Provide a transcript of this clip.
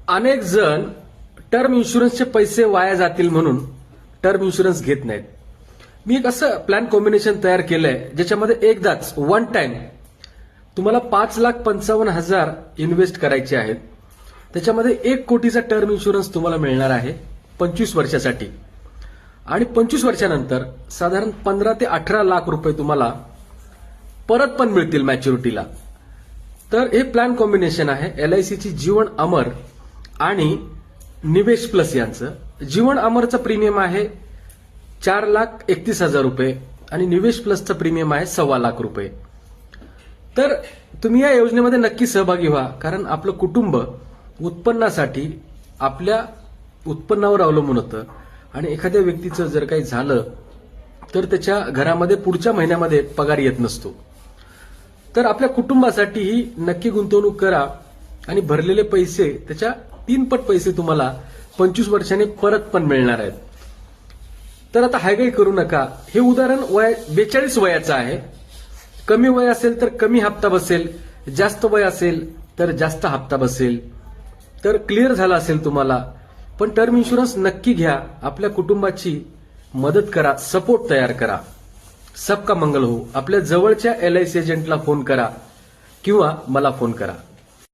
अनेक जण टर्म इन्शुरन्सचे पैसे वाया जातील म्हणून टर्म इन्शुरन्स घेत नाहीत. मी एक असं प्लॅन कॉम्बिनेशन तयार केलंय ज्याच्यामध्ये एकदाच वन टाइम तुम्हाला 5,55,000 इन्व्हेस्ट करायचे आहेत. त्याच्यामध्ये 1 कोटीचा टर्म इन्शुरन्स तुम्हाला मिळणार आहे 25 वर्षासाठी आणि 25 वर्षानंतर साधारण 15 ते 18 लाख रुपये तुम्हाला परत पण मिळतील मॅच्युरिटीला. तर हे प्लॅन कॉम्बिनेशन आहे एलआयसीची जीवन अमर आणि निवेश प्लस यांचं. जीवन अमरचं प्रीमियम आहे 4,31,000 रुपये आणि निवेश प्लसचं प्रीमियम आहे 1.25 लाख रुपये. तर तुम्ही या योजनेमध्ये नक्की सहभागी व्हा, कारण आपलं कुटुंब उत्पन्नासाठी आपल्या उत्पन्नावर अवलंबून होतं आणि एखाद्या व्यक्तीचं जर काही झालं तर त्याच्या घरामध्ये पुढच्या महिन्यामध्ये पगार येत नसतो. तर आपल्या कुटुंबासाठीही नक्की गुंतवणूक करा आणि भरलेले पैसे त्याच्या 3 पट पैसे तुम्हाला 25 वर्षांनी परत पण मिळणार आहेत. तर आता हायगाई करू नका. हे उदाहरण 42 वयाचं आहे. कमी वय असेल तर कमी हप्ता बसेल, जास्त वय असेल तर जास्त हप्ता बसेल. तर क्लिअर झालं असेल तुम्हाला. पण टर्म इन्शुरन्स नक्की घ्या, आपल्या कुटुंबाची मदत करा, सपोर्ट तयार करा. सबका मंगल हो. आपल्या जवळच्या एलआयसी एजंटला फोन करा किंवा मला फोन करा.